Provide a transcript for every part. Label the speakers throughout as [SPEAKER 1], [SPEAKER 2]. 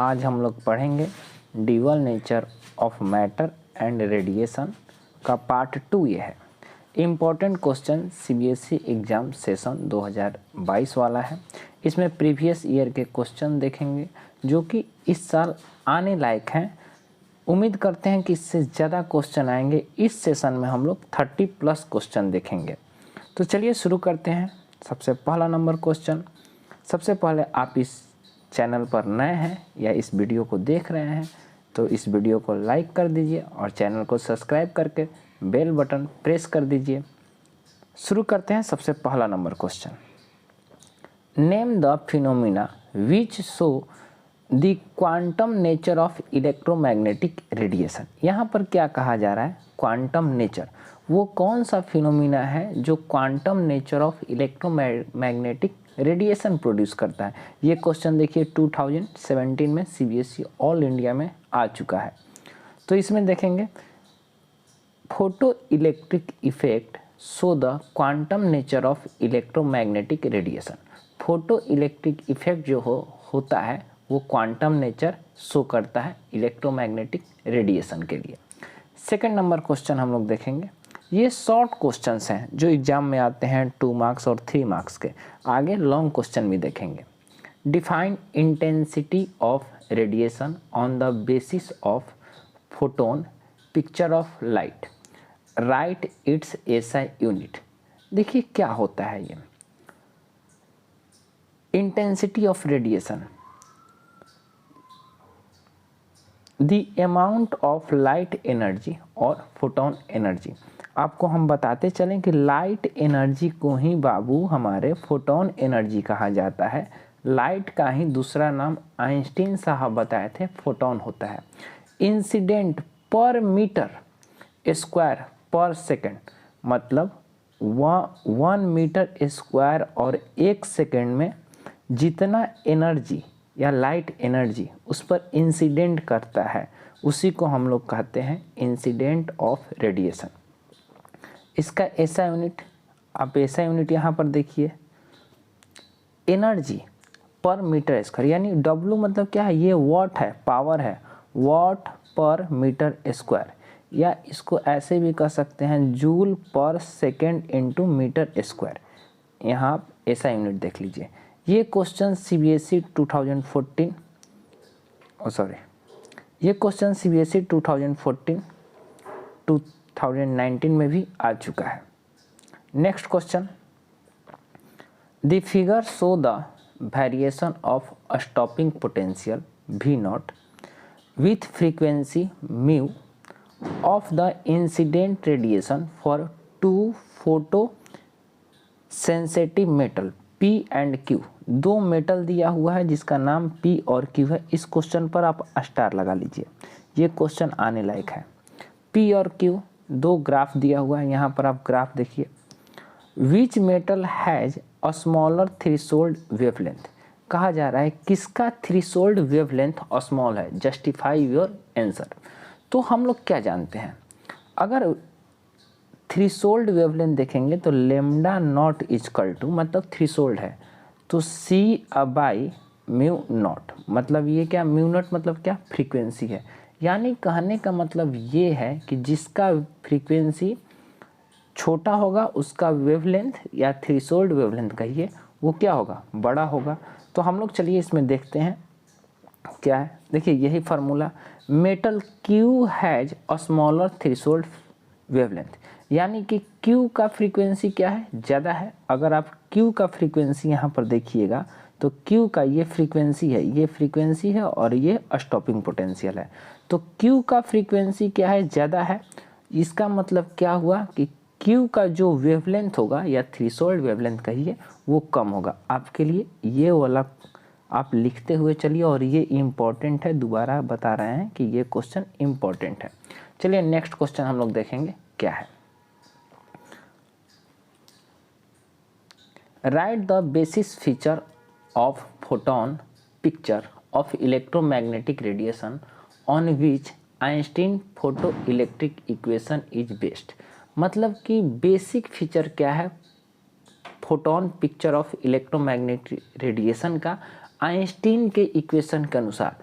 [SPEAKER 1] आज हम लोग पढ़ेंगे dual nature of matter and radiation का पार्ट 2 ये है। Important question CBSE exam session 2022 वाला है। इसमें प्रीवियस ईयर के क्वेश्चन देखेंगे जो कि इस साल आने लायक हैं। उम्मीद करते हैं कि इससे ज़्यादा क्वेश्चन आएंगे। इस सेशन में हम लोग 30+ क्वेश्चन देखेंगे। तो चलिए शुरू करते हैं। सबसे पहला नंबर क्वेश्चन। सबसे पहले आप इस चैनल पर नए हैं या इस वीडियो को देख रहे हैं तो इस वीडियो को लाइक कर दीजिए और चैनल को सब्सक्राइब करके बेल बटन प्रेस कर दीजिए। शुरू करते हैं। सबसे पहला number question, name the phenomena which show the quantum nature of electromagnetic radiation. यहाँ पर क्या कहा जा रहा है? Quantum nature. वो कौन सा फिनोमिना है जो quantum nature of electromagnetic radiation produce करता है? ये क्वेश्चन देखिए 2017 में सीबीएसई ऑल इंडिया में आ चुका है। तो इसमें देखेंगे photo electric effect show the quantum nature of electromagnetic radiation. Photo electric effect जो होता है वो क्वांटम नेचर शो करता है इलेक्ट्रोमैग्नेटिक रेडिएशन के लिए। सेकंड नंबर क्वेश्चन हम लोग देखेंगे। ये शॉर्ट क्वेश्चंस हैं जो एग्जाम में आते हैं 2 मार्क्स और 3 मार्क्स के। आगे लॉन्ग क्वेश्चन भी देखेंगे। Define intensity of radiation on the basis of photon picture of light, right it's SI unit. देखिए क्या होता है ये intensity of radiation, the amount of light energy और फोटोन एनर्जी। आपको हम बताते चलें कि लाइट एनर्जी को ही बाबू हमारे फोटोन एनर्जी कहा जाता है। लाइट का ही दूसरा नाम आइंस्टीन साहब बताए थे फोटोन होता है। इंसिडेंट पर मीटर स्क्वायर पर सेकेंड, मतलब 1 मीटर स्क्वायर और 1 सेकेंड में जितना एनर्जी या लाइट एनर्जी उस पर इंसिडेंट करता है उसी को हम लोग कहते हैं इंसिडेंट ऑफ रेडिएशन। इसका ऐसा यूनिट, आप ऐसा यूनिट यहाँ पर देखिए, एनर्जी पर मीटर स्क्वायर, यानी W मतलब क्या है? ये वॉट है, पावर है, वॉट पर मीटर स्क्वायर, या इसको ऐसे भी कह सकते हैं जूल पर सेकेंड इंटू मीटर स्क्वायर। यहाँ आप ऐसा यूनिट देख लीजिए। ये क्वेश्चन सीबीएसई 2014 ये क्वेश्चन सीबीएसई 2014 2019 में भी आ चुका है। Next question, the figure show the variation of stopping potential V0 with frequency mu of the incident radiation for 2 photo sensitive metal P and Q। 2 metal दिया हुआ है जिसका नाम P और Q है। इस क्वेश्चन पर आप स्टार लगा लीजिए, ये क्वेश्चन आने लायक है। P और Q 2 ग्राफ दिया हुआ है, यहाँ पर आप ग्राफ देखिए। Which metal has a smaller threshold wavelength. कहा जा रहा है किसका थ्रेशोल्ड वेवलेंथ स्मॉल है? Justify your answer. तो हम लोग क्या जानते हैं, अगर थ्रेशोल्ड वेवलेंथ देखेंगे तो लेमडा नॉट इजकल टू, मतलब थ्रेशोल्ड है तो C/μ0, मतलब ये क्या? μ0 मतलब क्या? फ्रीक्वेंसी है। यानी कहने का मतलब ये है कि जिसका फ्रीक्वेंसी छोटा होगा उसका वेवलेंथ या थ्रेशोल्ड वेवलेंथ कहिए वो क्या होगा? बड़ा होगा। तो हम लोग चलिए इसमें देखते हैं क्या है। देखिए यही formula, metal Q has a smaller threshold wavelength, यानी कि Q का फ्रीक्वेंसी क्या है? ज़्यादा है। अगर आप Q का फ्रीक्वेंसी यहाँ पर देखिएगा तो Q का ये फ्रीक्वेंसी है, ये फ्रीक्वेंसी है और ये स्टॉपिंग पोटेंशियल है। तो Q का फ्रीक्वेंसी क्या है? ज़्यादा है। इसका मतलब क्या हुआ कि Q का जो वेवलेंथ होगा या थ्रेशोल्ड वेवलेंथ कहिए वो कम होगा। आपके लिए ये वाला आप लिखते हुए चलिए, और ये इम्पॉर्टेंट है, दोबारा बता रहे हैं कि ये क्वेश्चन इम्पॉर्टेंट है। चलिए नेक्स्ट क्वेश्चन हम लोग देखेंगे क्या है। Right the basis feature of photon picture of electromagnetic radiation on which Einstein photo electric equation is based. मतलब कि बेसिक फीचर क्या है photon picture of electromagnetic radiation का आइंस्टीन के इक्वेशन के अनुसार।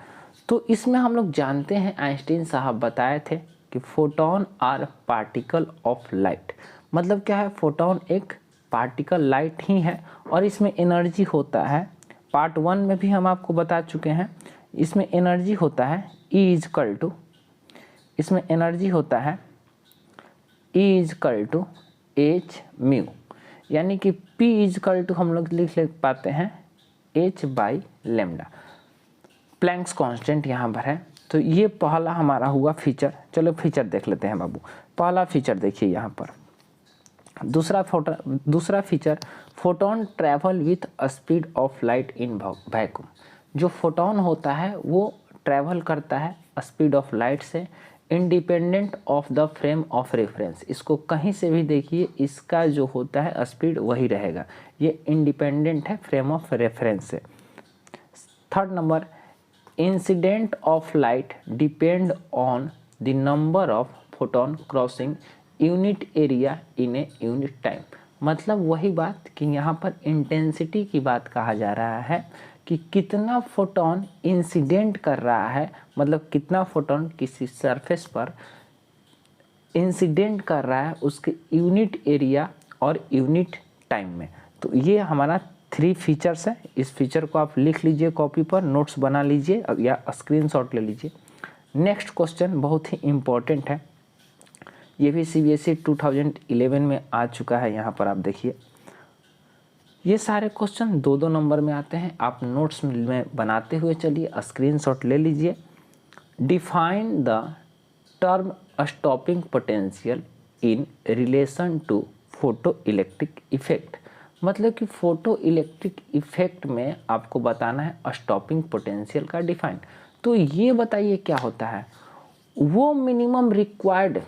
[SPEAKER 1] तो इसमें हम लोग जानते हैं, आइंस्टीन साहब बताए थे कि photon are particle of light. मतलब क्या है, फोटोन एक पार्टिकल लाइट ही है और इसमें एनर्जी होता है। पार्ट 1 में भी हम आपको बता चुके हैं, इसमें एनर्जी होता है इसमें एनर्जी होता है H म्यू, यानी कि P हम लोग लिख पाते हैं H/λ। प्लैंक्स कांस्टेंट यहाँ पर है। तो ये पहला हमारा हुआ फीचर। चलो फीचर देख लेते हैं बाबू। पहला फीचर देखिए यहाँ पर, दूसरा feature, photon travel with speed of light in vacuum. जो फोटोन होता है वो ट्रैवल करता है स्पीड ऑफ लाइट से, independent of the frame of reference. इसको कहीं से भी देखिए, इसका जो होता है स्पीड वही रहेगा, ये इंडिपेंडेंट है फ्रेम ऑफ रेफरेंस से। Third number, incident of light depend on the number of photon crossing unit area in a unit time. मतलब वही बात कि यहाँ पर इंटेंसिटी की बात कहा जा रहा है कि कितना फोटोन इंसिडेंट कर रहा है, मतलब कितना फोटोन किसी सरफेस पर इंसिडेंट कर रहा है उसके यूनिट एरिया और यूनिट टाइम में। तो ये हमारा 3 फीचर्स है। इस फीचर को आप लिख लीजिए कॉपी पर, नोट्स बना लीजिए या स्क्रीनशॉट ले लीजिए। नेक्स्ट क्वेश्चन बहुत ही इम्पोर्टेंट है, ये भी CBSE 2011 में आ चुका है। यहाँ पर आप देखिए, ये सारे क्वेश्चन 2-2 नंबर में आते हैं। आप नोट्स में बनाते हुए चलिए, स्क्रीनशॉट ले लीजिए। Define the term stopping potential in relation to photo electric effect. मतलब कि फोटो इलेक्ट्रिक इफेक्ट में आपको बताना है स्टॉपिंग पोटेंशियल का डिफाइन। तो ये बताइए क्या होता है, वो मिनिमम रिक्वायर्ड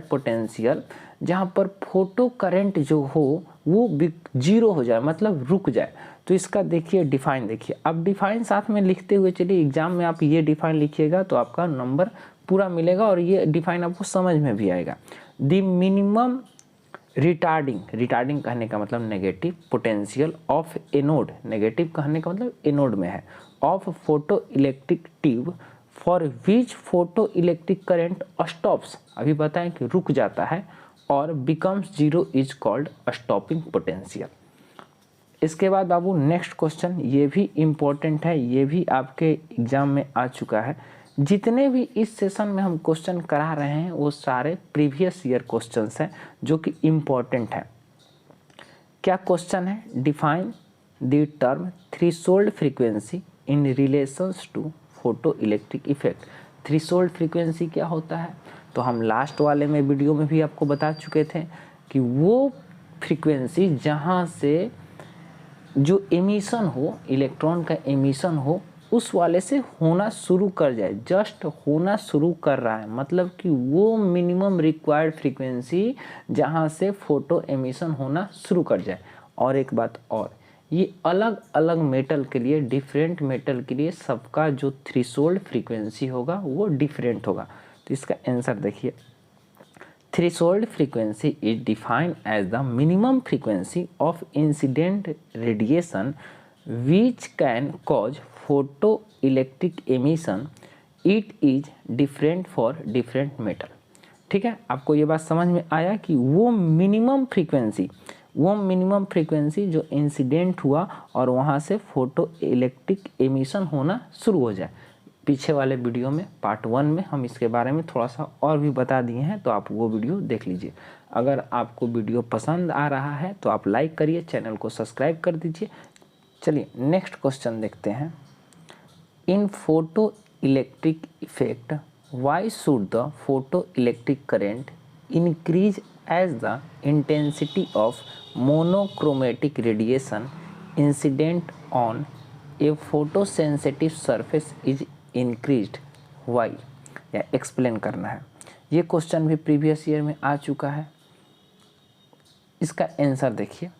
[SPEAKER 1] पोटेंशियल जहाँ पर फोटो करंट जो हो वो 0 हो जाए, मतलब रुक जाए। तो इसका देखिए डिफाइन, देखिए अब डिफाइन साथ में लिखते हुए चलिए, एग्जाम में आप ये डिफाइन लिखिएगा तो आपका नंबर पूरा मिलेगा और ये डिफाइन आपको समझ में भी आएगा। द मिनिमम रिटार्डिंग कहने का मतलब negative potential of anode, negative कहने का मतलब एनोड में है, of photo electric tube for which photo electric current stops, अभी बताएं कि रुक जाता है, और becomes 0 is called stopping potential. इसके बाद बाबू नेक्स्ट क्वेश्चन, ये भी इम्पोर्टेंट है, ये भी आपके एग्जाम में आ चुका है। जितने भी इस सेशन में हम क्वेश्चन करा रहे हैं वो सारे प्रीवियस ईयर क्वेश्चंस हैं जो कि इम्पोर्टेंट है। क्या क्वेश्चन है, define the term threshold frequency in relations to photo electric effect. Threshold frequency क्या होता है, तो हम लास्ट वाले में वीडियो में भी आपको बता चुके थे कि वो फ्रीक्वेंसी जहाँ से जो एमिशन हो, इलेक्ट्रॉन का एमिशन हो, उस वाले से होना शुरू कर जाए, जस्ट होना शुरू कर रहा है, मतलब कि वो मिनिमम रिक्वायर्ड फ्रीक्वेंसी जहाँ से फोटो एमिशन होना शुरू कर जाए। और एक बात और, ये अलग अलग मेटल के लिए, डिफरेंट मेटल के लिए सबका जो थ्रेशोल्ड फ्रीक्वेंसी होगा वो डिफरेंट होगा। तो इसका आंसर देखिए, threshold frequency is defined as the minimum frequency of incident radiation which can cause photo electric emission, it is different for different metal. ठीक है, आपको ये बात समझ में आया कि वो मिनिमम फ्रीक्वेंसी जो इंसिडेंट हुआ और वहाँ से फोटो इलेक्ट्रिक एमिशन होना शुरू हो जाए। पीछे वाले वीडियो में पार्ट 1 में हम इसके बारे में थोड़ा सा और भी बता दिए हैं, तो आप वो वीडियो देख लीजिए। अगर आपको वीडियो पसंद आ रहा है तो आप लाइक करिए, चैनल को सब्सक्राइब कर दीजिए। चलिए नेक्स्ट क्वेश्चन देखते हैं। In photo electric effect why should the photo electric current increase as the intensity of monochromatic radiation incident on a photosensitive surface is increased why, या एक्सप्लेन करना है। ये क्वेश्चन भी प्रीवियस ईयर में आ चुका है। इसका आंसर देखिए,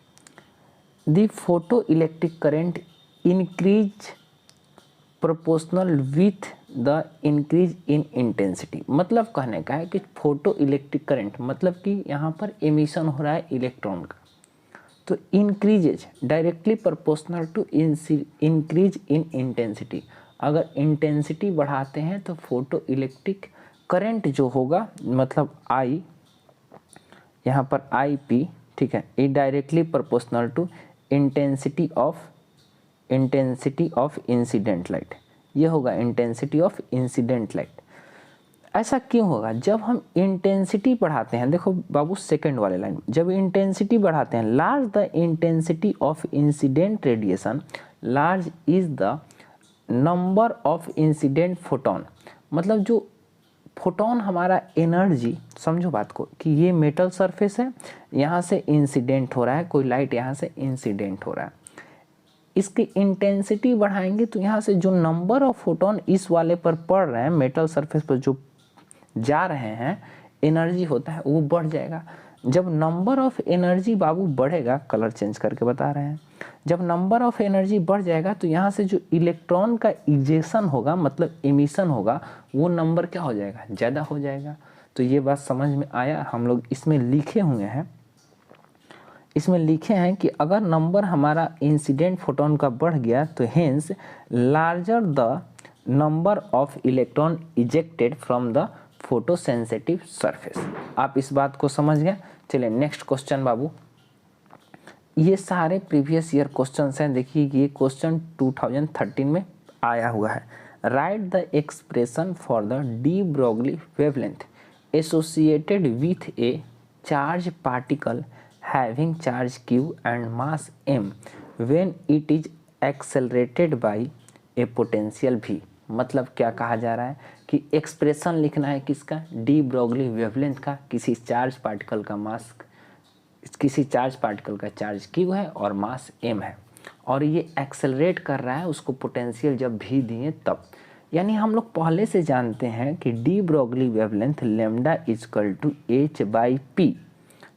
[SPEAKER 1] the photo electric current increase proportional with the increase in intensity. मतलब कहने का है कि फोटो इलेक्ट्रिक करंट मतलब कि यहाँ पर एमिशन हो रहा है इलेक्ट्रॉन का, तो increases directly proportional to increase in intensity. अगर इंटेंसिटी बढ़ाते हैं तो फोटो इलेक्ट्रिक करंट जो होगा, मतलब आई, यहाँ पर आई पी, ठीक है, ये directly proportional to intensity of incident light. ये होगा इंटेंसिटी ऑफ इंसिडेंट लाइट। ऐसा क्यों होगा? जब हम इंटेंसिटी बढ़ाते हैं, देखो बाबू सेकंड वाले लाइन, जब इंटेंसिटी बढ़ाते हैं, large the intensity of incident radiation, large is the number of incident photon. मतलब जो फोटोन हमारा एनर्जी, समझो बात को कि ये मेटल सरफेस है, यहाँ से इंसिडेंट हो रहा है, कोई लाइट यहाँ से इंसिडेंट हो रहा है, इसकी इंटेंसिटी बढ़ाएंगे तो यहाँ से जो नंबर ऑफ फोटोन इस वाले पर पड़ रहे हैं, मेटल सरफेस पर जो जा रहे हैं, एनर्जी होता है वो बढ़ जाएगा। जब नंबर ऑफ एनर्जी बाबू बढ़ेगा, कलर चेंज करके बता रहे हैं, जब नंबर ऑफ एनर्जी बढ़ जाएगा तो यहाँ से जो इलेक्ट्रॉन का इजेक्शन होगा, मतलब एमिशन होगा, वो नंबर क्या हो जाएगा? ज़्यादा हो जाएगा। तो ये बात समझ में आया? हम लोग इसमें लिखे हुए हैं, इसमें लिखे हैं कि अगर नंबर हमारा इंसिडेंट फोटोन का बढ़ गया तो hence larger the number of electron ejected from the photosensitive surface. आप इस बात को समझ गए? चलिए नेक्स्ट क्वेश्चन बाबू। ये सारे प्रीवियस ईयर क्वेश्चंस हैं। देखिए ये क्वेश्चन 2013 में आया हुआ है। Right the expression for the de Broglie wavelength associated with A charge particle having charge q and mass m when it is accelerated by a potential v। मतलब क्या कहा जा रहा है कि एक्सप्रेशन लिखना है किसका? डी ब्रोगली वेवलेंथ का, किसी चार्ज पार्टिकल का मास, किसी चार्ज पार्टिकल का चार्ज q है और मास m है, और ये एक्सेलरेट कर रहा है, उसको पोटेंशियल जब v दिए तब। यानी हम लोग पहले से जानते हैं कि de Broglie wavelength lambda is equal to h by P,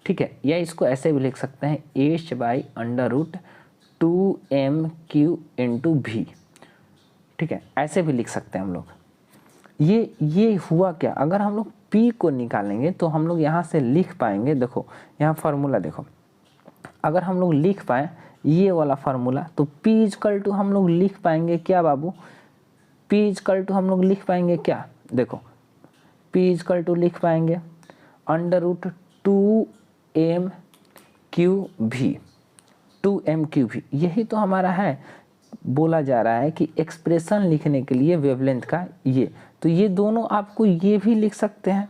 [SPEAKER 1] ठीक है, या इसको ऐसे भी लिख सकते हैं h by under root 2mq into v, ठीक है, ऐसे भी लिख सकते हैं हम लोग। ये हुआ क्या? अगर हम लोग p को निकालेंगे तो हम लोग यहाँ से लिख पाएंगे, देखो यहाँ फार्मूला देखो, अगर हम लोग लिख पाए ये वाला फार्मूला तो p इजकल टू हम लोग लिख पाएंगे क्या बाबू? p इजकल टू हम लोग लिख पाएंगे क्या? देखो p इजकल टू लिख पाएंगे अंडर रूट 2mq_v। यही तो हमारा है, बोला जा रहा है कि एक्सप्रेशन लिखने के लिए वेवलेंथ का ये, तो ये दोनों आपको ये भी लिख सकते हैं,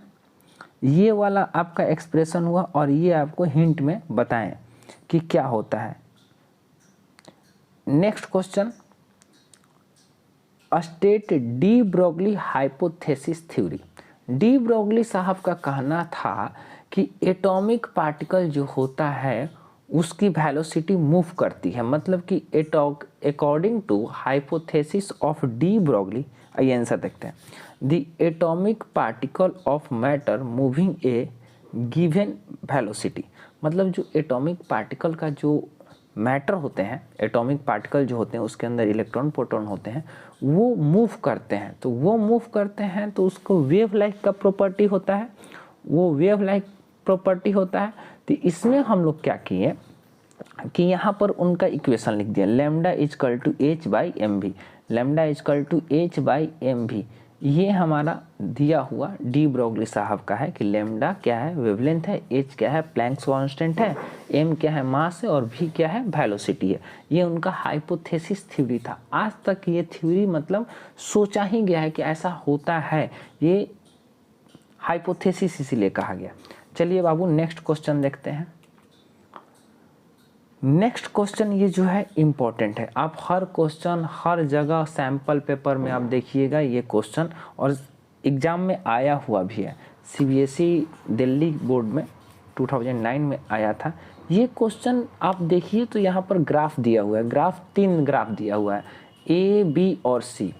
[SPEAKER 1] ये वाला आपका एक्सप्रेशन हुआ और ये आपको हिंट में बताएं कि क्या होता है। Next question, state de Broglie hypothesis theory. De Broglie साहब का कहना था कि एटॉमिक पार्टिकल जो होता है उसकी वेलोसिटी मूव करती है, मतलब कि according to hypothesis of de Broglie, आइए आंसर देखते हैं। The atomic particle of matter moving a given velocity, मतलब जो एटॉमिक पार्टिकल का जो मैटर होते हैं, एटॉमिक पार्टिकल जो होते हैं उसके अंदर इलेक्ट्रॉन प्रोटॉन होते हैं, वो मूव करते हैं, तो वो मूव करते हैं तो उसको वेव लाइक का प्रॉपर्टी होता है, वो वेव लाइक प्रॉपर्टी होता है। तो इसमें हम लोग क्या किए कि यहाँ पर उनका इक्वेशन लिख दिया, lambda is equal to h by M V, lambda is equal to h by M V. ये हमारा दिया हुआ डी ब्रोगली साहब का है कि लैम्डा क्या है? वेवलेंथ है, h क्या है? प्लैंक्स कांस्टेंट है, m क्या है? मास है, और v क्या है? वेलोसिटी है। ये उनका हाइपोथेसिस थ्योरी था। आज तक ये थ्योरी मतलब सोचा ही गया है कि ऐसा होता है, ये हाइपोथेसिस इसीलिए कहा गया। चलिए बाबू नेक्स्ट क्वेश्चन देखते हैं। नेक्स्ट क्वेश्चन ये जो है इम्पोर्टेंट है, आप हर क्वेश्चन हर जगह सैम्पल पेपर में आप देखिएगा ये क्वेश्चन, और एग्ज़ाम में आया हुआ भी है। सीबीएसई दिल्ली बोर्ड में 2009 में आया था ये क्वेश्चन। आप देखिए तो यहाँ पर ग्राफ दिया हुआ है, ग्राफ 3 ग्राफ दिया हुआ है, ए बी और सी।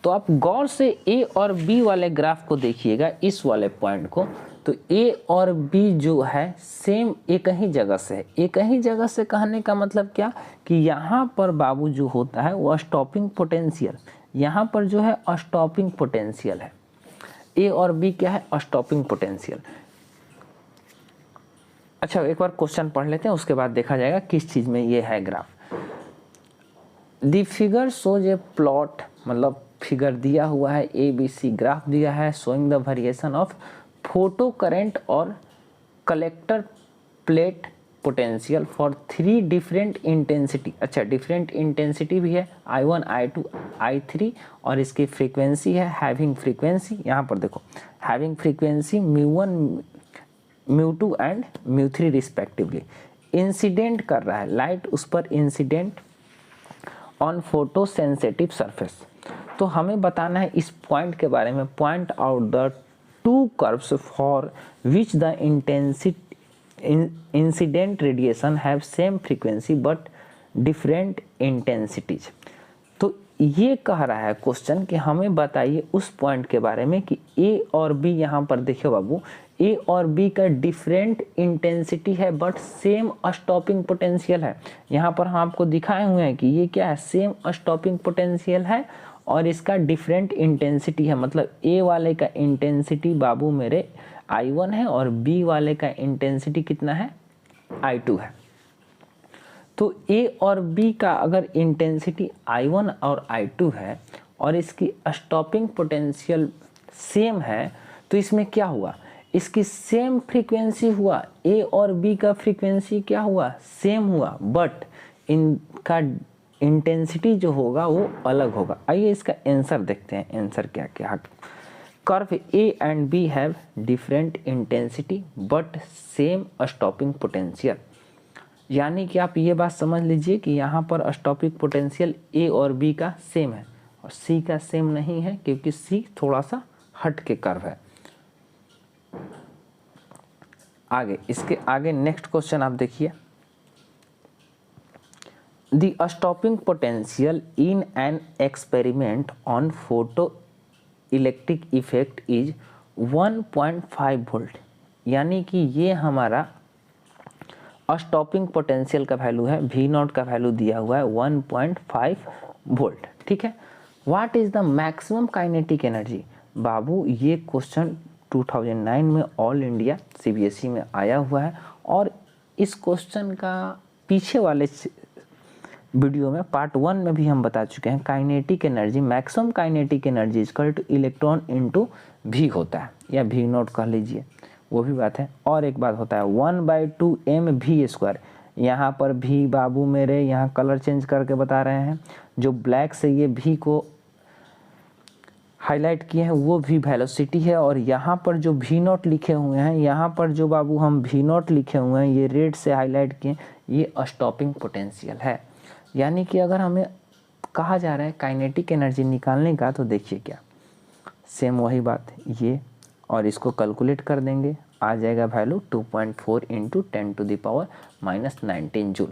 [SPEAKER 1] तो आप गौर से ए और बी वाले ग्राफ को देखिएगा, इस वाले पॉइंट को, तो ए और बी जो है सेम एक ही जगह से है। एक ही जगह से कहने का मतलब क्या कि यहाँ पर बाबू जो होता है वो स्टॉपिंग पोटेंशियल, यहाँ पर जो है स्टॉपिंग पोटेंशियल है। ए और बी क्या है? Stopping potential. अच्छा एक बार क्वेश्चन पढ़ लेते हैं, उसके बाद देखा जाएगा किस चीज़ में ये है graph. The figure shows a plot, मतलब फिगर दिया हुआ है ए बी सी, ग्राफ दिया है showing the variation of photo current और collector plate potential for 3 different intensity. अच्छा डिफरेंट इंटेंसिटी भी है, I1 I2 I3, और इसकी फ्रीक्वेंसी है हैविंग फ्रीक्वेंसी, यहाँ पर देखो having frequency μ1 μ2 and μ3 respectively. Incident कर रहा है लाइट उस पर, incident on photo sensitive surface. तो हमें बताना है इस पॉइंट के बारे में, point out the 2 curves for which the incident radiation have same frequency but different intensities. तो ये कह रहा है क्वेश्चन कि हमें बताइए उस पॉइंट के बारे में कि ए और बी, यहाँ पर देखिए बाबू, ए और बी का डिफरेंट इंटेंसिटी है बट सेम स्टॉपिंग पोटेंशियल है। यहाँ पर हम आपको दिखाए हुए हैं कि ये क्या है, सेम स्टॉपिंग पोटेंशियल है और इसका डिफरेंट इंटेंसिटी है। मतलब ए वाले का इंटेंसिटी बाबू मेरे I1 है और बी वाले का इंटेंसिटी कितना है, I2 है। तो ए और बी का अगर इंटेंसिटी I1 और I2 है और इसकी स्टॉपिंग पोटेंशियल सेम है, तो इसमें क्या हुआ, इसकी सेम फ्रीक्वेंसी हुआ, ए और बी का फ्रीक्वेंसी क्या हुआ, सेम हुआ, बट इनका इंटेंसिटी जो होगा वो अलग होगा। आइए इसका आंसर देखते हैं, आंसर क्या क्या। Curve A and B have different intensity but same stopping potential. यानी कि आप ये बात समझ लीजिए कि यहाँ पर स्टॉपिंग पोटेंशियल ए और बी का सेम है और सी का सेम नहीं है, क्योंकि सी थोड़ा सा हट के कर्व है। आगे इसके आगे नेक्स्ट क्वेश्चन आप देखिए, the stopping potential in an experiment on photo electric effect is 1.5 volt. यानी कि ये हमारा स्टॉपिंग पोटेंशियल का वैल्यू है, V0 का वैल्यू दिया हुआ है 1.5 वोल्ट, ठीक है। What is the maximum kinetic energy. बाबू ये क्वेश्चन 2009 में ऑल इंडिया CBSE में आया हुआ है और इस क्वेश्चन का पीछे वाले वीडियो में पार्ट 1 में भी हम बता चुके हैं। Kinetic energy, maximum kinetic energy equal two electron into V होता है, या V0 कह लीजिए, वो भी बात है। और एक बात होता है 1/2 mv²। यहाँ पर भी बाबू मेरे यहाँ कलर चेंज करके बता रहे हैं, जो ब्लैक से ये V को हाईलाइट किए हैं वो V वेलोसिटी है, और यहाँ पर जो V0 लिखे हुए हैं, यहाँ पर जो बाबू हम V0 लिखे हुए हैं ये रेड से हाईलाइट किए, ये स्टॉपिंग पोटेंशियल है। यानी कि अगर हमें कहा जा रहा है काइनेटिक एनर्जी निकालने का, तो देखिए क्या, सेम वही बात ये, और इसको कैलकुलेट कर देंगे, आ जाएगा वैल्यू 2.4 × 10⁻⁻19 जूल।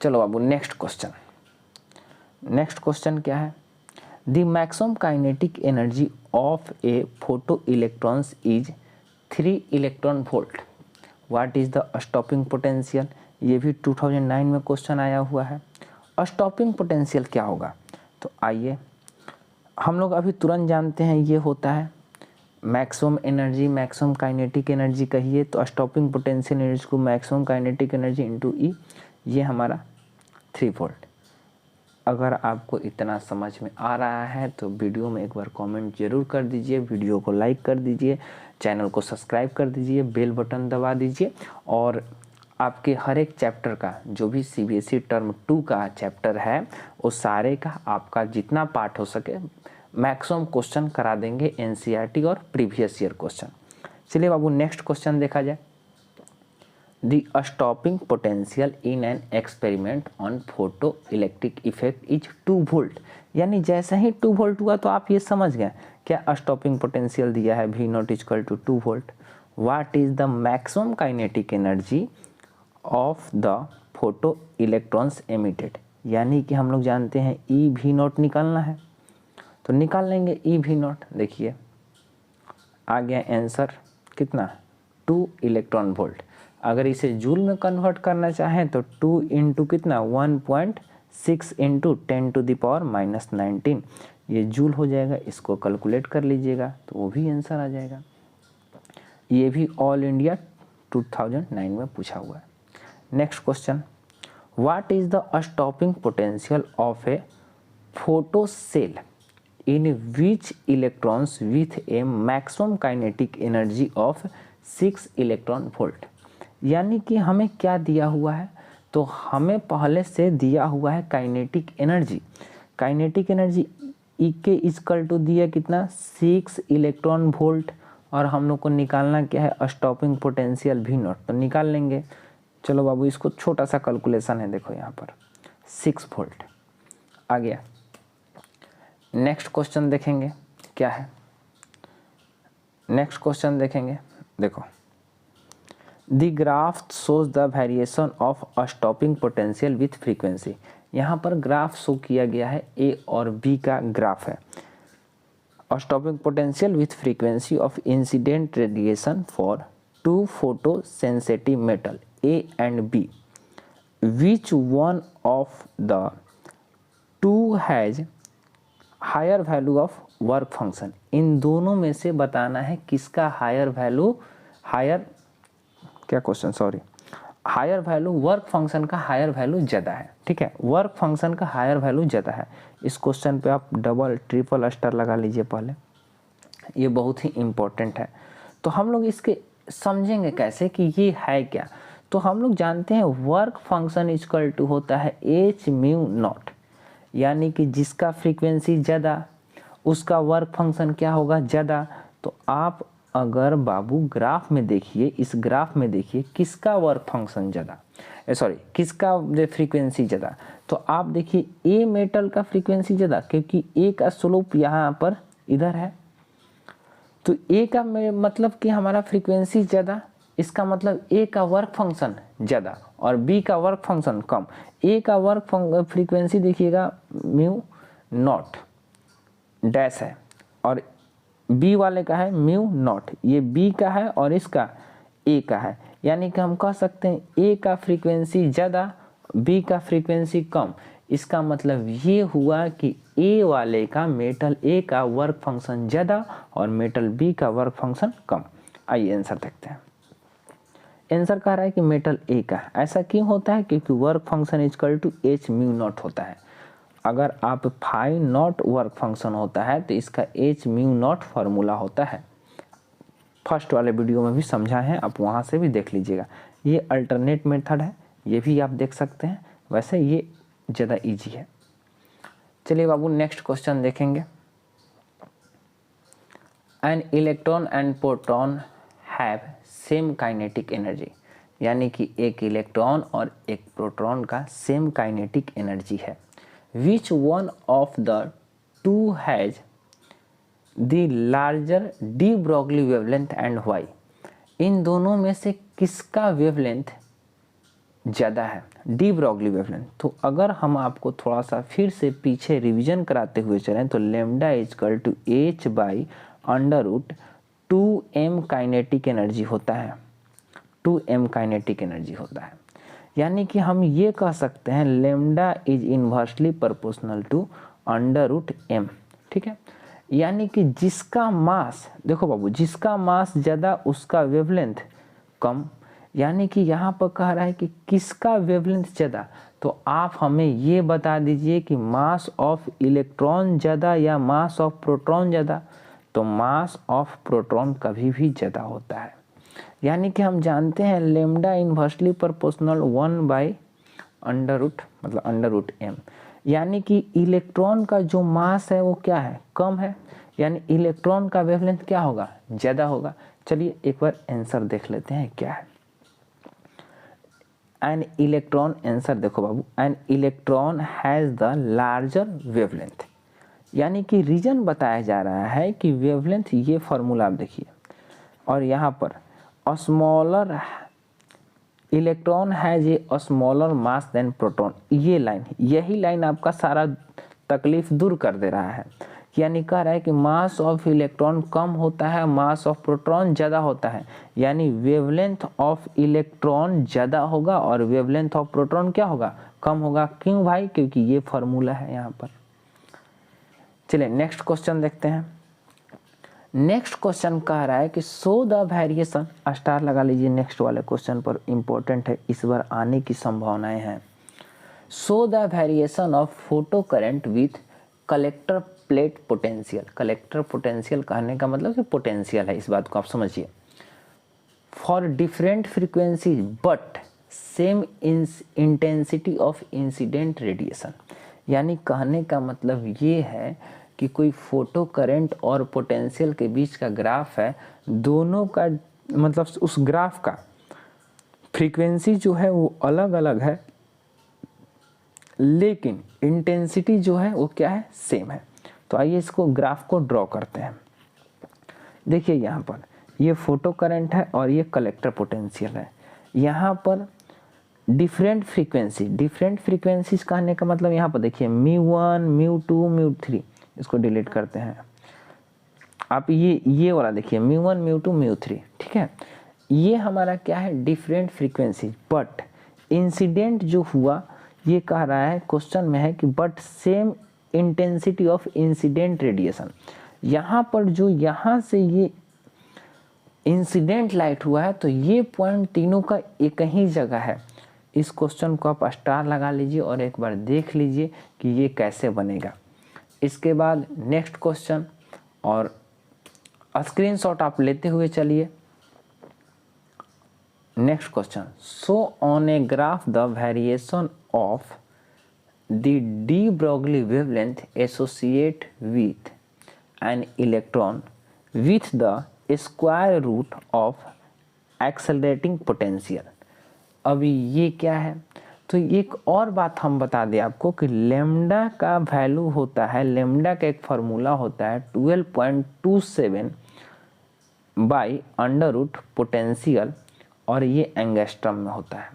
[SPEAKER 1] चलो बाबू नेक्स्ट क्वेश्चन। नेक्स्ट क्वेश्चन क्या है, the maximum kinetic energy of a photo electrons is 3 electron volt. What is the stopping potential. ये भी 2009 में क्वेश्चन आया हुआ है। स्टॉपिंग पोटेंशियल क्या होगा, तो आइए हम लोग अभी तुरंत जानते हैं, ये होता है maximum energy, maximum kinetic energy कहिए तो स्टॉपिंग पोटेंशियल एनर्जी को मैक्सिमम काइनेटिक एनर्जी इंटू ई, ये हमारा 3 वोल्ट। अगर आपको इतना समझ में आ रहा है तो वीडियो में एक बार कमेंट जरूर कर दीजिए, वीडियो को लाइक कर दीजिए, चैनल को सब्सक्राइब कर दीजिए, बेल बटन दबा दीजिए, और आपके हर एक चैप्टर का जो भी CBSE टर्म 2 का चैप्टर है वो सारे का आपका जितना पार्ट हो सके मैक्सिमम क्वेश्चन करा देंगे, NCERT और प्रीवियस ईयर क्वेश्चन। चलिए बाबू नेक्स्ट क्वेश्चन देखा जाए। The stopping potential in an experiment on photo electric effect is 2 volt. यानी जैसे ही 2 वोल्ट हुआ तो आप ये समझ गए क्या स्टॉपिंग पोटेंशियल दिया है V0 equal to 2 volt. What is the maximum kinetic energy of the photo electrons emitted. यानी कि हम लोग जानते हैं EV0 निकालना है, तो निकाल लेंगे EV0। देखिए आ गया आंसर कितना, 2 इलेक्ट्रॉन वोल्ट। अगर इसे जूल में कन्वर्ट करना चाहें तो 2 इंटू कितना 1.6 इंटू 10⁻⁻19 ये जूल हो जाएगा। इसको कैलकुलेट कर लीजिएगा तो वो भी आंसर आ जाएगा। ये भी ऑल इंडिया 2009 में पूछा हुआ है। Next question, what is the stopping potential of a photo cell in which electrons with a maximum kinetic energy of 6 electron volt. यानी कि हमें क्या दिया हुआ है, तो हमें पहले से दिया हुआ है kinetic energy. Kinetic energy E के इक्वल टू दिया कितना 6 इलेक्ट्रॉन वोल्ट, और हम लोग को निकालना क्या है स्टॉपिंग पोटेंशियल भी नॉट, तो निकाल लेंगे। चलो बाबू इसको छोटा सा कैलकुलेशन है, देखो यहाँ पर 6 वोल्ट आ गया। नेक्स्ट क्वेश्चन देखेंगे क्या है, नेक्स्ट क्वेश्चन देखेंगे, देखो the graph shows the variation of stopping potential with frequency. यहाँ पर ग्राफ शो किया गया है, ए और बी का ग्राफ है। Stopping potential with frequency of incident radiation for 2 photo sensitive metal A and B, which one of the two has higher value of work function। इन दोनों में से बताना है किसका हायर वैल्यू, हायर क्या question, sorry, higher value work function का higher value ज़्यादा है। ठीक है, वर्क फंक्शन का हायर वैल्यू ज़्यादा है। इस क्वेश्चन पे आप डबल ट्रिपल स्टार लगा लीजिए पहले, ये बहुत ही इम्पोर्टेंट है। तो हम लोग इसके समझेंगे कैसे कि ये है क्या। तो हम लोग जानते हैं वर्क फंक्शन इक्वल टू होता है एच म्यू नॉट, यानी कि जिसका फ्रीक्वेंसी ज़्यादा उसका वर्क फंक्शन क्या होगा ज़्यादा। तो आप अगर बाबू ग्राफ में देखिए, इस ग्राफ में देखिए किसका वर्क फंक्शन ज़्यादा, सॉरी किसका फ्रीक्वेंसी ज़्यादा, तो आप देखिए ए मेटल का फ्रीक्वेंसी ज़्यादा, क्योंकि ए का स्लोप यहाँ पर इधर है, तो ए का मतलब कि हमारा फ्रीक्वेंसी ज़्यादा, इसका मतलब ए का वर्क फंक्शन ज़्यादा और बी का वर्क फंक्शन कम। ए का वर्क फ्रीक्वेंसी देखिएगा म्यू नॉट डैश है और बी वाले का है म्यू नॉट, ये बी का है और इसका ए का है। यानी कि हम कह सकते हैं ए का फ्रीक्वेंसी ज़्यादा, बी का फ्रीक्वेंसी कम। इसका मतलब ये हुआ कि ए वाले का मेटल ए का वर्क फंक्शन ज़्यादा और मेटल बी का वर्क फंक्शन कम। आइए आंसर देखते हैं। आंसर कह रहा है कि मेटल ए का। ऐसा क्यों होता है, क्योंकि work function equal to H mu naught होता है। अगर आप फाइव नॉट वर्क फंक्शन होता है तो इसका एच म्यू नॉट फार्मूला होता है। फर्स्ट वाले वीडियो में भी समझा है, आप वहाँ से भी देख लीजिएगा। ये अल्टरनेट मेथड है, ये भी आप देख सकते हैं, वैसे ये ज़्यादा इजी है। चलिए बाबू नेक्स्ट क्वेश्चन देखेंगे। An electron and proton have same kinetic energy, यानी कि एक इलेक्ट्रॉन और एक प्रोटॉन का सेम काइनेटिक एनर्जी है। Which one of the two has the larger de Broglie wavelength and why. इन दोनों में से किसका वेवलेंथ ज़्यादा है, डी ब्रॉगली वेवलेंथ। तो अगर हम आपको थोड़ा सा फिर से पीछे रिवीजन कराते हुए चलें तो lambda equal to H by under root 2m kinetic energy होता है, 2m काइनेटिक एनर्जी होता है। यानी कि हम ये कह सकते हैं lambda is inversely proportional to under root m। ठीक है, यानी कि जिसका मास, देखो बाबू, जिसका मास ज़्यादा उसका वेवलेंथ कम। यानी कि यहाँ पर कह रहा है कि किसका वेवलेंथ ज़्यादा, तो आप हमें ये बता दीजिए कि मास ऑफ इलेक्ट्रॉन ज़्यादा या मास ऑफ प्रोटॉन ज़्यादा। तो मास ऑफ प्रोटॉन कभी भी ज़्यादा होता है। यानी कि हम जानते हैं lambda inversely proportional 1 by under root, मतलब अंडर रूट m। यानी कि इलेक्ट्रॉन का जो मास है वो क्या है, कम है, यानी इलेक्ट्रॉन का वेवलेंथ क्या होगा, ज़्यादा होगा। चलिए एक बार आंसर देख लेते हैं क्या है। एन इलेक्ट्रॉन, आंसर देखो बाबू, an electron has the larger wavelength. यानी कि रीजन बताया जा रहा है कि वेवलेंथ, ये फार्मूला आप देखिए, और यहाँ पर smaller electron has a smaller mass than proton. ये लाइन, यही लाइन आपका सारा तकलीफ दूर कर दे रहा है। यानी कह रहा है कि मास ऑफ इलेक्ट्रॉन कम होता है, मास ऑफ प्रोटॉन ज़्यादा होता है, यानी वेवलेंथ ऑफ इलेक्ट्रॉन ज़्यादा होगा और वेवलेंथ ऑफ प्रोटॉन क्या होगा, कम होगा। क्यों भाई, क्योंकि ये फार्मूला है यहाँ पर। चलिए नेक्स्ट क्वेश्चन देखते हैं। नेक्स्ट क्वेश्चन कह रहा है कि शो द वेरिएशन, स्टार लगा लीजिए नेक्स्ट वाले क्वेश्चन पर, इंपॉर्टेंट है, इस बार आने की संभावनाएं हैं। Show the variation of photo current with collector plate potential. Collector potential कहने का मतलब कि पोटेंशियल है, इस बात को आप समझिए। For different frequency but same intensity of incident radiation. यानी कहने का मतलब ये है कि कोई फोटो करंट और पोटेंशियल के बीच का ग्राफ है, दोनों का मतलब उस ग्राफ का फ्रीक्वेंसी जो है वो अलग अलग है, लेकिन इंटेंसिटी जो है वो क्या है, सेम है। तो आइए इसको ग्राफ को ड्रॉ करते हैं। देखिए यहाँ पर ये फोटो करंट है और ये कलेक्टर पोटेंशियल है। यहाँ पर डिफरेंट फ्रीक्वेंसीज कहने का मतलब यहाँ पर देखिए μ1 μ2 μ3, इसको डिलीट करते हैं। आप ये वाला देखिए μ1 μ2 μ3, ठीक है। ये हमारा क्या है, डिफरेंट फ्रीक्वेंसी, बट इंसिडेंट जो हुआ ये कह रहा है क्वेश्चन में है कि but same intensity of incident radiation. यहाँ पर जो यहाँ से ये इंसिडेंट लाइट हुआ है तो ये पॉइंट तीनों का एक ही जगह है। इस क्वेश्चन को आप स्टार लगा लीजिए और एक बार देख लीजिए कि ये कैसे बनेगा। इसके बाद नेक्स्ट क्वेश्चन, और स्क्रीनशॉट आप लेते हुए चलिए। Next question, show on a graph the variation of the de Broglie wavelength associate with an electron with the square root of accelerating potential. अभी ये क्या है, तो एक और बात हम बता दें आपको कि लेमडा का वैल्यू होता है, लेमडा का एक फार्मूला होता है 12.27 बाई अंडर रूट पोटेंशियल, और ये एंगस्ट्रम में होता है।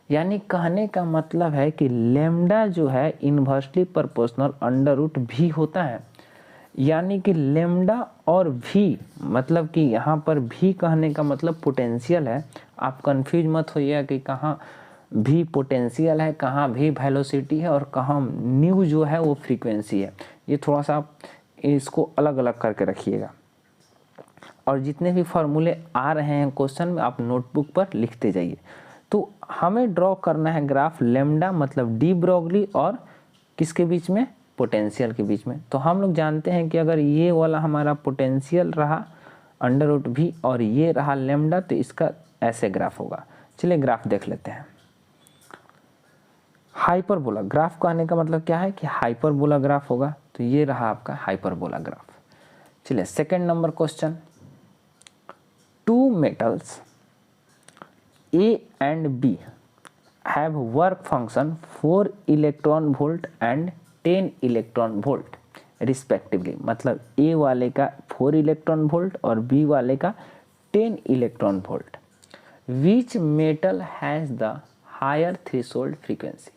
[SPEAKER 1] यानी कहने का मतलब है कि लेमडा जो है इन्वर्सली प्रोपोर्शनल अंडर रूट भी होता है। यानी कि लेमडा और भी, मतलब कि यहाँ पर भी कहने का मतलब पोटेंशियल है। आप कंफ्यूज मत होइएगा कि कहाँ भी पोटेंशियल है, कहाँ भी वेलोसिटी है और कहाँ न्यू जो है वो फ्रीक्वेंसी है। ये थोड़ा सा आप इसको अलग अलग करके रखिएगा। और जितने भी फॉर्मूले आ रहे हैं क्वेश्चन में आप नोटबुक पर लिखते जाइए। तो हमें ड्रॉ करना है ग्राफ लेमडा मतलब डी ब्रोगली और किसके बीच में, पोटेंशियल के बीच में। तो हम लोग जानते हैं कि अगर ये वाला हमारा पोटेंशियल रहा अंडर रूट भी और ये रहा लेमडा, तो इसका ऐसे ग्राफ होगा। चलिए ग्राफ देख लेते हैं। हाइपरबोला ग्राफ कहने का मतलब क्या है कि हाइपरबोला ग्राफ होगा। तो ये रहा आपका हाइपरबोला ग्राफ। चलिए second number question, two metals A and B have work function 4 electron volt and 10 electron volt respectively. मतलब A वाले का 4 इलेक्ट्रॉन वोल्ट और B वाले का 10 electron volt. Which metal has the higher threshold frequency.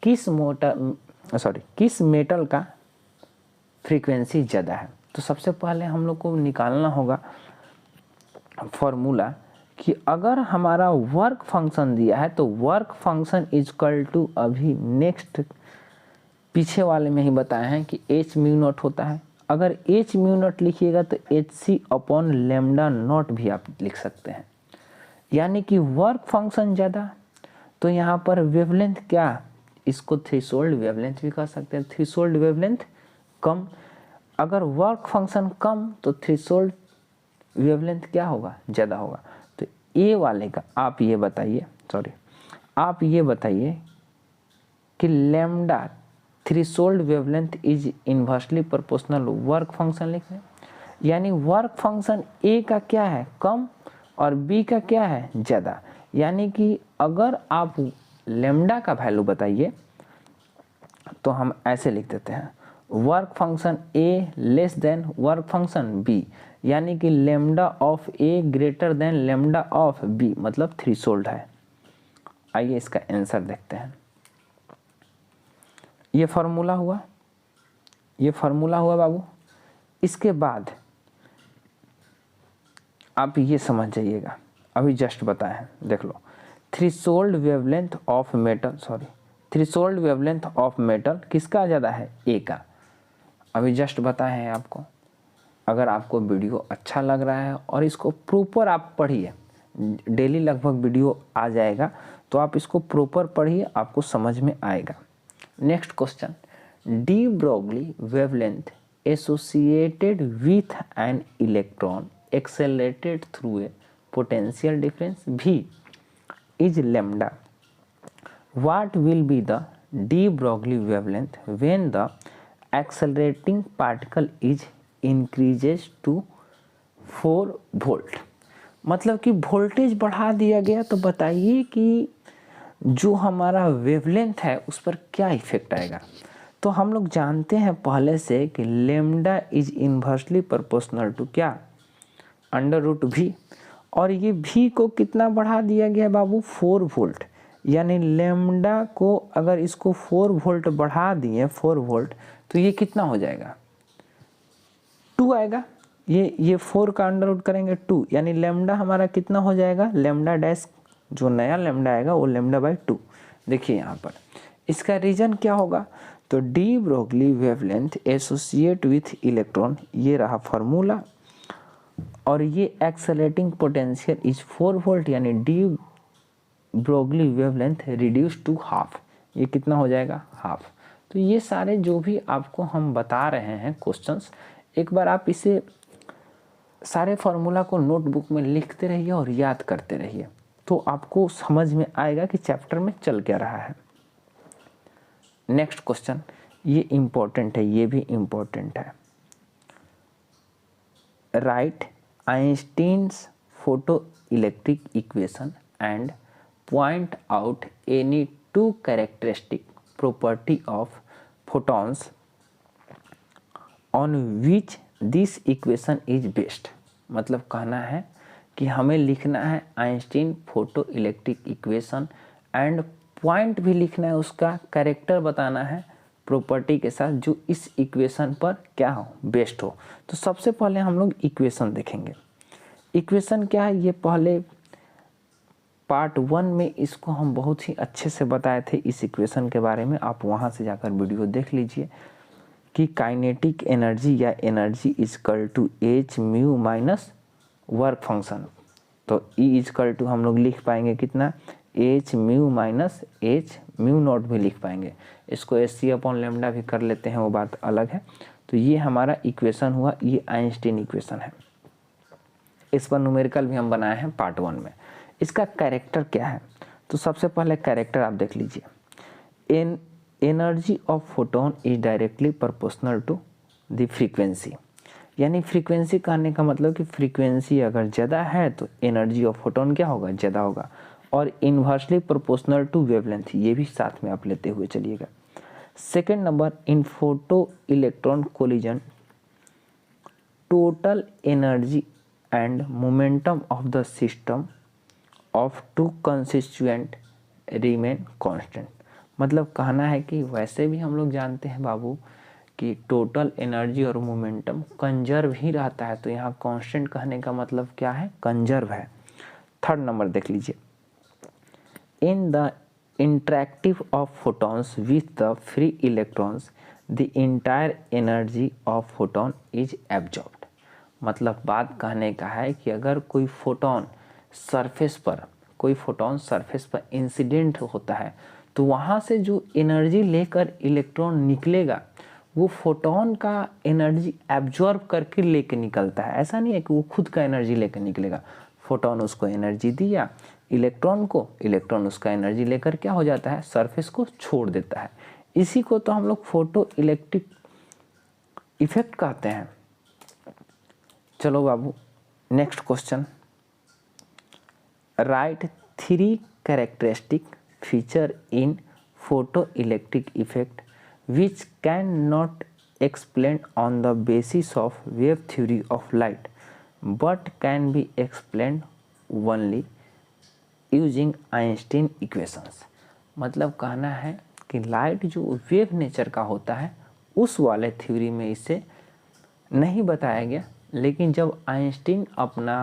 [SPEAKER 1] किस metal का frequency ज़्यादा है। तो सबसे पहले हम लोग को निकालना होगा फॉर्मूला कि अगर हमारा वर्क फंक्शन दिया है तो वर्क फंक्शन इजकल टू, अभी नेक्स्ट पीछे वाले में ही बताए हैं कि h म्यू नॉट होता है। अगर h म्यू नॉट लिखिएगा तो hc अपॉन लेमडा नॉट भी आप लिख सकते हैं। यानी कि वर्क फंक्शन ज़्यादा, तो यहाँ पर वेवलेंथ क्या, इसको थ्रेशोल्ड वेवलेंथ भी कह सकते हैं। थ्रेशोल्ड वेवलेंथ कम, अगर वर्क फंक्शन कम तो थ्रेशोल्ड वेवलेंथ क्या होगा, ज़्यादा होगा। तो ए वाले का आप ये बताइए कि lambda threshold wavelength is inversely proportional work function लिख लें। यानी वर्क फंक्शन ए का क्या है, कम, और बी का क्या है, ज़्यादा। यानी कि अगर आप लेमडा का वैल्यू बताइए तो हम ऐसे लिख देते हैं, work function A less than work function B. यानी कि lambda of A greater than lambda of B, मतलब थ्रेशोल्ड है। आइए इसका आंसर देखते हैं। ये फार्मूला हुआ बाबू। इसके बाद आप ये समझ जाइएगा, अभी जस्ट बताए हैं, देख लो। थ्रेशोल्ड वेवलेंथ ऑफ मेटल किसका ज़्यादा है, ए का। अभी जस्ट बताए हैं आपको। अगर आपको वीडियो अच्छा लग रहा है और इसको प्रॉपर आप पढ़िए, डेली लगभग वीडियो आ जाएगा, तो आप इसको प्रॉपर पढ़िए, आपको समझ में आएगा। Next question, D Broglie wavelength associated with an electron accelerated through a potential difference V is lambda. What will be the de Broglie wavelength when the accelerating particle is increases to 4 volt? मतलब कि voltage बढ़ा दिया गया, तो बताइए कि जो हमारा वेवलेंथ है उस पर क्या इफेक्ट आएगा। तो हम लोग जानते हैं पहले से कि lambda is inversely proportional to क्या, √V, और ये V को कितना बढ़ा दिया गया बाबू, 4 वोल्ट। यानी लेमडा को अगर इसको 4 वोल्ट बढ़ा दिए, 4 वोल्ट, तो ये कितना हो जाएगा, 2 आएगा। ये 4 का √ करेंगे 2, यानी लेमडा हमारा कितना हो जाएगा, लेमडा डैश जो नया लेमडा आएगा वो λ/2। देखिए यहाँ पर इसका रीजन क्या होगा, तो de Broglie wavelength associate with electron, ये रहा फार्मूला, और ये एक्सेलरेटिंग पोटेंशियल इज 4 वोल्ट, यानी de Broglie wavelength reduce to half, ये कितना हो जाएगा, हाफ। तो ये सारे जो भी आपको हम बता रहे हैं क्वेश्चंस, एक बार आप इसे सारे फार्मूला को नोटबुक में लिखते रहिए और याद करते रहिए, तो आपको समझ में आएगा कि चैप्टर में चल क्या रहा है। नेक्स्ट क्वेश्चन, ये इम्पोर्टेंट है, ये भी इम्पोर्टेंट है। Right Einstein's photo electric equation and point out any 2 characteristic property of photons on which this equation is based. मतलब कहना है कि हमें लिखना है Einstein photo electric equation and point भी लिखना है, उसका कैरेक्टर बताना है प्रॉपर्टी के साथ जो इस इक्वेशन पर क्या हो, बेस्ड हो। तो सबसे पहले हम लोग इक्वेशन देखेंगे। इक्वेशन क्या है, ये पहले पार्ट 1 में इसको हम बहुत ही अच्छे से बताए थे इस इक्वेशन के बारे में, आप वहाँ से जाकर वीडियो देख लीजिए कि काइनेटिक एनर्जी या energy is equal to H mu minus work function. तो ई इजकल टू हम लोग लिख पाएंगे कितना, H mu minus H mu naught भी लिख पाएंगे, इसको SC/λ भी कर लेते हैं, वो बात अलग है। तो ये हमारा इक्वेशन हुआ, ये आइंस्टीन इक्वेशन है। इस पर न्यूमेरिकल भी हम बनाए हैं पार्ट 1 में। इसका कैरेक्टर क्या है, तो सबसे पहले कैरेक्टर आप देख लीजिए। Energy of photon is directly proportional to the frequency, यानी फ्रीक्वेंसी कहने का मतलब कि फ्रीक्वेंसी अगर ज़्यादा है तो एनर्जी ऑफ फोटोन क्या होगा, ज़्यादा होगा, और इन्वर्सली प्रोपोर्शनल टू वेवलेंथ, ये भी साथ में आप लेते हुए चलिएगा। Second number, in photo electron collision total energy and momentum of the system of 2 constituent remain constant. मतलब कहना है कि वैसे भी हम लोग जानते हैं बाबू कि टोटल एनर्जी और मोमेंटम कंजर्व ही रहता है, तो यहाँ कांस्टेंट कहने का मतलब क्या है, कंजर्व है। थर्ड नंबर देख लीजिए, in the interactive of photons with the free electrons the entire energy of photon is absorbed. मतलब बात कहने का है कि अगर कोई फोटोन सरफेस पर इंसिडेंट होता है, तो वहाँ से जो एनर्जी लेकर इलेक्ट्रॉन निकलेगा, वो फोटोन का एनर्जी एब्जॉर्ब करके लेके निकलता है। ऐसा नहीं है कि वो खुद का एनर्जी लेकर निकलेगा, फोटोन उसको एनर्जी दिया इलेक्ट्रॉन को, इलेक्ट्रॉन उसका एनर्जी लेकर क्या हो जाता है, सरफेस को छोड़ देता है। इसी को तो हम लोग फोटो इलेक्ट्रिक इफेक्ट कहते हैं। चलो बाबू, next question, right 3 characteristic feature in photo electric effect which cannot explain on the basis of wave theory of light but can be explained only using Einstein equations। मतलब कहना है कि light जो wave nature का होता है उस वाले थ्योरी में इसे नहीं बताया गया, लेकिन जब आइंस्टीन अपना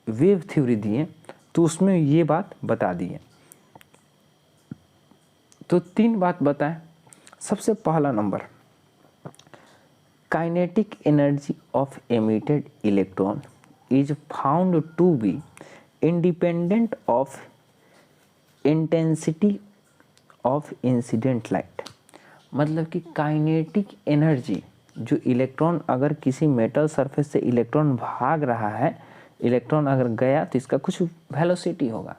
[SPEAKER 1] वेव थ्योरी दिए तो उसमें ये बात बता दी है। तो 3 बात बताएं। सबसे पहला नंबर, kinetic energy of emitted electron is found to be independent of intensity of incident light. मतलब कि काइनेटिक एनर्जी जो इलेक्ट्रॉन, अगर किसी मेटल सरफेस से इलेक्ट्रॉन भाग रहा है, इलेक्ट्रॉन अगर गया तो इसका कुछ वेलोसिटी होगा,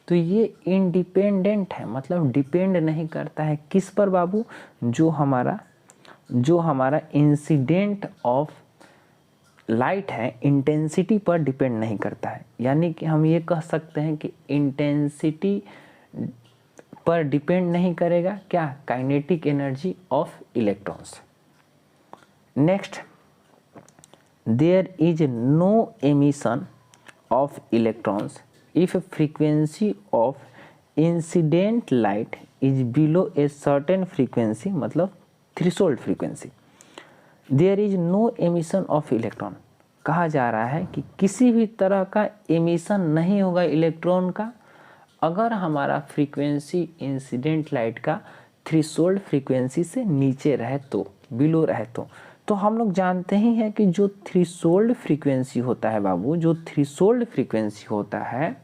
[SPEAKER 1] तो ये इंडिपेंडेंट है, मतलब डिपेंड नहीं करता है किस पर बाबू, जो हमारा इंसिडेंट ऑफ लाइट है, इंटेंसिटी पर डिपेंड नहीं करता है। यानी कि हम ये कह सकते हैं कि इंटेंसिटी पर डिपेंड नहीं करेगा क्या, kinetic energy of electrons. Next, there is no emission of electrons if frequency of incident light is below a certain frequency, मतलब threshold frequency. There is no emission of electron, कहा जा रहा है कि किसी भी तरह का एमिशन नहीं होगा इलेक्ट्रॉन का अगर हमारा फ्रीक्वेंसी इंसिडेंट लाइट का थ्रेशोल्ड फ्रीक्वेंसी से नीचे रहे तो, बिलो रहे तो हम लोग जानते ही हैं कि जो थ्रेशोल्ड फ्रीक्वेंसी होता है बाबू, जो थ्रेशोल्ड फ्रीक्वेंसी होता है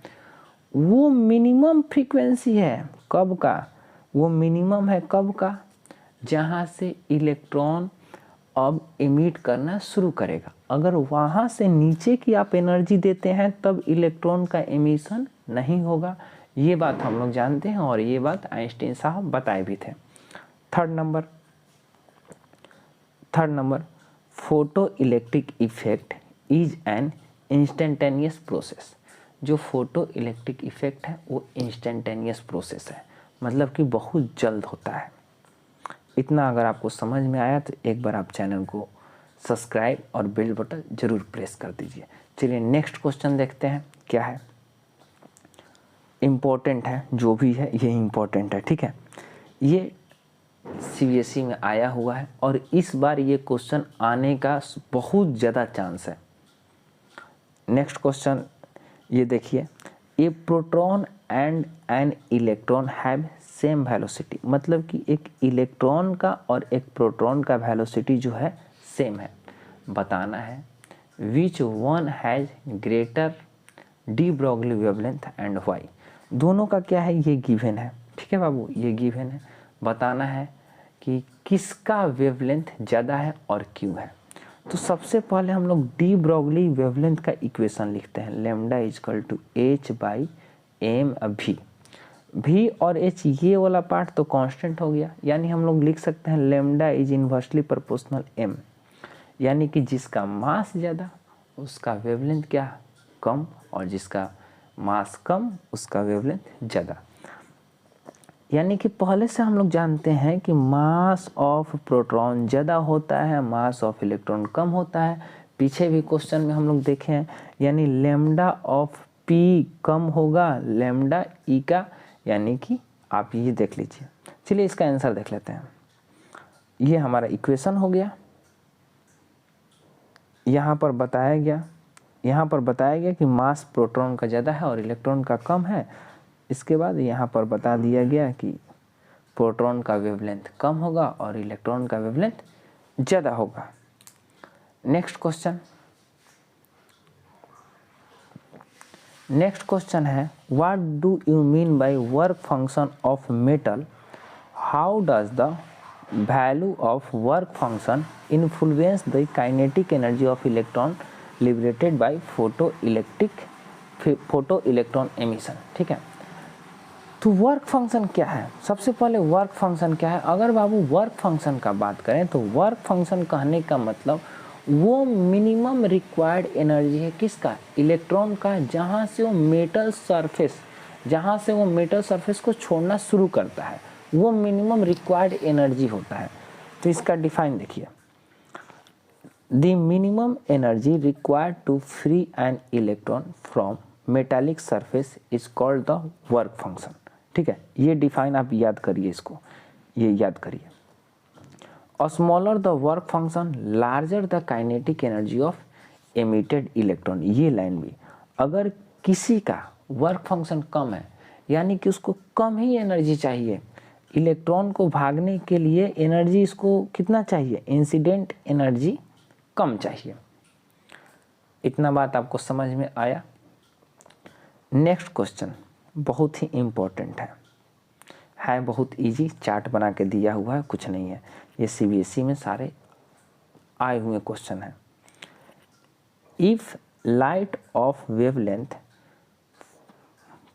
[SPEAKER 1] वो मिनिमम फ्रीक्वेंसी है कब का, वो मिनिमम है कब का, जहाँ से इलेक्ट्रॉन अब एमिट करना शुरू करेगा। अगर वहाँ से नीचे की आप एनर्जी देते हैं तब इलेक्ट्रॉन का एमिशन नहीं होगा, ये बात हम लोग जानते हैं और ये बात आइंस्टीन साहब बताए भी थे। Third number, photo electric effect is an instantaneous process. जो फोटो इलेक्ट्रिक इफेक्ट है वो इंस्टेंटेनियस प्रोसेस है, मतलब कि बहुत जल्द होता है। इतना अगर आपको समझ में आया तो एक बार आप चैनल को सब्सक्राइब और बेल बटन जरूर प्रेस कर दीजिए। चलिए नेक्स्ट क्वेश्चन देखते हैं क्या है। इम्पोर्टेंट है, जो भी है ये इम्पोर्टेंट है, ठीक है। ये सीबीएसई में आया हुआ है और इस बार ये क्वेश्चन आने का बहुत ज़्यादा चांस है। नेक्स्ट क्वेश्चन ये देखिए, a proton and an electron have same velocity. मतलब कि एक इलेक्ट्रॉन का और एक प्रोटॉन का वेलोसिटी जो है सेम है। बताना है which one has greater de Broglie wavelength and why. दोनों का क्या है, ये गिवन है, ठीक है बाबू, ये गिवन है। बताना है कि किसका वेवलेंथ ज़्यादा है और क्यों है। तो सबसे पहले हम लोग डी ब्रॉगली वेवलेंथ का इक्वेशन लिखते हैं, lambda is equal to H by M V और एच, ये वाला पार्ट तो कांस्टेंट हो गया, यानी हम लोग लिख सकते हैं lambda is inversely proportional M, यानी कि जिसका मास ज़्यादा उसका वेवलेंथ क्या कम, और जिसका मास कम उसका वेवलेंथ ज़्यादा। यानी कि पहले से हम लोग जानते हैं कि मास ऑफ प्रोटॉन ज़्यादा होता है, मास ऑफ इलेक्ट्रॉन कम होता है। पीछे भी क्वेश्चन में हम लोग देखे हैं, यानी लैम्डा ऑफ पी कम होगा लैम्डा ई का, यानी कि आप ये देख लीजिए। चलिए इसका आंसर देख लेते हैं। ये हमारा इक्वेशन हो गया। यहाँ पर बताया गया कि मास प्रोटॉन का ज़्यादा है और इलेक्ट्रॉन का कम है। इसके बाद यहाँ पर बता दिया गया कि प्रोटॉन का वेवलेंथ कम होगा और इलेक्ट्रॉन का वेवलेंथ ज़्यादा होगा। नेक्स्ट क्वेश्चन है, what do you mean by work function of metal, how does the value of work function influence the kinetic energy of electron liberated bye photo electron emission. ठीक है, तो work function क्या है? सबसे पहले work function क्या है? अगर बाबू वर्क फंक्शन का बात करें तो वर्क फंक्शन कहने का मतलब वो मिनिमम रिक्वायर्ड एनर्जी है किसका? इलेक्ट्रॉन का, जहाँ से वो मेटल सरफेस को छोड़ना शुरू करता है, वो मिनिमम रिक्वायर्ड एनर्जी होता है। तो इसका डिफाइन देखिए, the minimum energy required to free an electron from metallic surface is called the work function. ठीक है, ये डिफाइन आप याद करिए, इसको ये याद करिए। Smaller the work function larger the kinetic energy of emitted electron. ये लाइन भी, अगर किसी का वर्क फंक्शन कम है यानी कि उसको कम ही एनर्जी चाहिए, इलेक्ट्रॉन को भागने के लिए एनर्जी इसको कितना चाहिए, इंसिडेंट एनर्जी कम चाहिए। इतना बात आपको समझ में आया। नेक्स्ट क्वेश्चन बहुत ही इम्पोर्टेंट है बहुत इजी, चार्ट बना के दिया हुआ है, कुछ नहीं है, ये सीबीएसई में सारे आए हुए क्वेश्चन हैं। If light of wavelength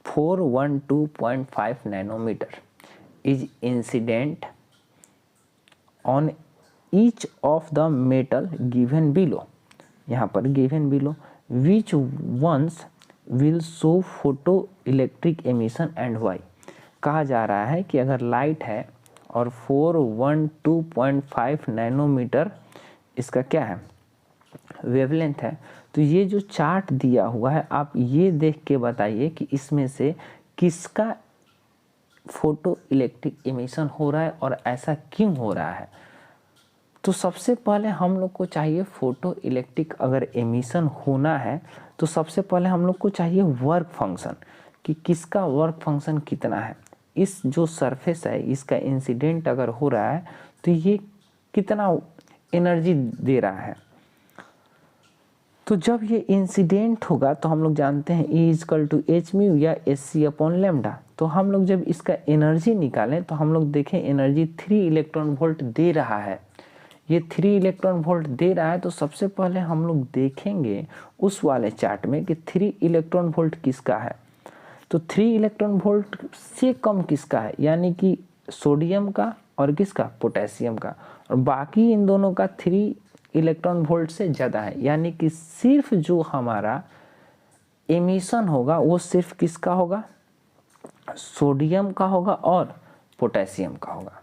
[SPEAKER 1] 412.5 nanometre is incident on each of the metal given below, यहाँ पर given below, which ones will show photo electric emission and why. कहा जा रहा है कि अगर लाइट है और 412.5 नैनोमीटर इसका क्या है, वेवलेंथ है, तो ये जो चार्ट दिया हुआ है आप ये देख के बताइए कि इसमें से किसका फोटो इलेक्ट्रिक एमिशन हो रहा है और ऐसा क्यों हो रहा है। तो सबसे पहले हम लोग को चाहिए फोटो इलेक्ट्रिक अगर एमिशन होना है तो सबसे पहले हम लोग को चाहिए वर्क फंक्शन, कि किसका वर्क फंक्शन कितना है। इस जो सरफेस है इसका इंसिडेंट अगर हो रहा है तो ये कितना एनर्जी दे रहा है। तो जब ये इंसिडेंट होगा तो हम लोग जानते हैं E equal to H mu या Hc/λ। तो हम लोग जब इसका एनर्जी निकालें तो हम लोग देखें एनर्जी 3 इलेक्ट्रॉन वोल्ट दे रहा है। ये 3 इलेक्ट्रॉन वोल्ट दे रहा है तो सबसे पहले हम लोग देखेंगे उस वाले चार्ट में कि 3 इलेक्ट्रॉन वोल्ट किसका है। तो 3 इलेक्ट्रॉन वोल्ट से कम किसका है, यानी कि सोडियम का और किसका, पोटेशियम का, और बाकी इन दोनों का 3 इलेक्ट्रॉन वोल्ट से ज़्यादा है, यानी कि सिर्फ जो हमारा एमिशन होगा वो सिर्फ किसका होगा, सोडियम का होगा और पोटेशियम का होगा।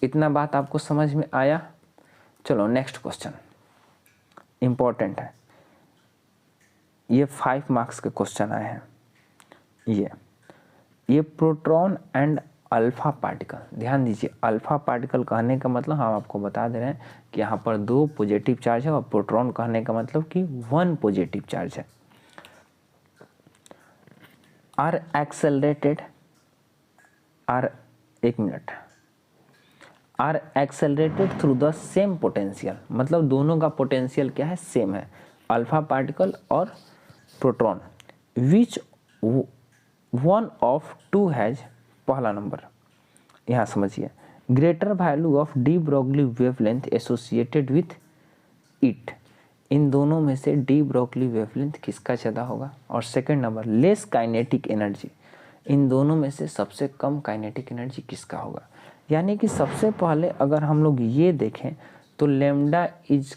[SPEAKER 1] इतना बात आपको समझ में आया। चलो नेक्स्ट क्वेश्चन इम्पोर्टेंट है, ये 5 मार्क्स के क्वेश्चन आए हैं। ये प्रोटॉन एंड अल्फा पार्टिकल, ध्यान दीजिए, अल्फा पार्टिकल कहने का मतलब हम आपको बता दे रहे हैं कि यहाँ पर 2 पॉजिटिव चार्ज है और प्रोटॉन कहने का मतलब कि 1 पॉजिटिव चार्ज है। Are accelerated through the same potential, मतलब दोनों का पोटेंशियल क्या है, सेम है, अल्फा पार्टिकल और proton. Which one of two has, पहला नंबर यहाँ समझिए, greater value of de Broglie wavelength associated with it. इन दोनों में से डी ब्रोगली वेवलेंथ किसका ज़्यादा होगा। और second number less kinetic energy, इन दोनों में से सबसे कम काइनेटिक एनर्जी किसका होगा। यानी कि सबसे पहले अगर हम लोग ये देखें तो लैम्डा इज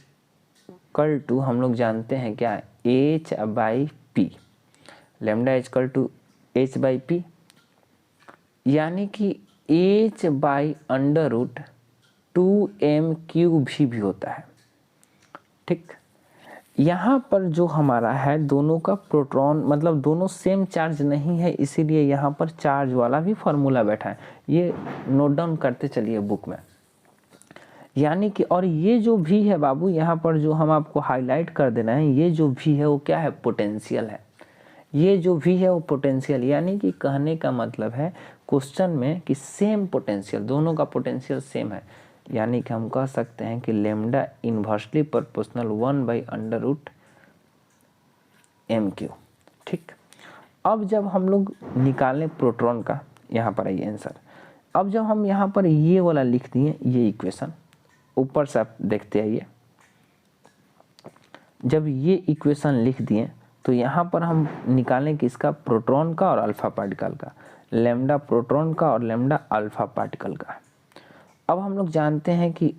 [SPEAKER 1] इक्वल टू हम लोग जानते हैं क्या है, H/P, lambda is equal to H/P, यानी कि H/√2m³ भी होता है। ठीक, यहाँ पर जो हमारा है दोनों का प्रोटॉन, मतलब दोनों सेम चार्ज नहीं है, इसीलिए यहाँ पर चार्ज वाला भी फॉर्मूला बैठा है, ये नोट डाउन करते चलिए बुक में। यानी कि और ये जो भी है बाबू, यहाँ पर जो हम आपको हाईलाइट कर देना है, ये जो भी है वो क्या है, पोटेंशियल है। ये जो भी है वो पोटेंशियल, यानी कि कहने का मतलब है क्वेश्चन में कि सेम पोटेंशियल, दोनों का पोटेंशियल सेम है, यानी कि हम कह सकते हैं कि लैम्डा इन्वर्सली प्रोपोर्शनल 1/√m³। ठीक, अब जब हम लोग निकालें प्रोटॉन का, यहाँ पर आइए आंसर, अब जब हम यहाँ पर ये वाला लिख दिए, ये इक्वेशन ऊपर से आप देखते आइए, जब ये इक्वेशन लिख दिए तो यहाँ पर हम निकालें किसका, प्रोटॉन का और अल्फा पार्टिकल का, लैम्डा प्रोटॉन का और लैम्डा अल्फा पार्टिकल का। अब हम लोग जानते हैं कि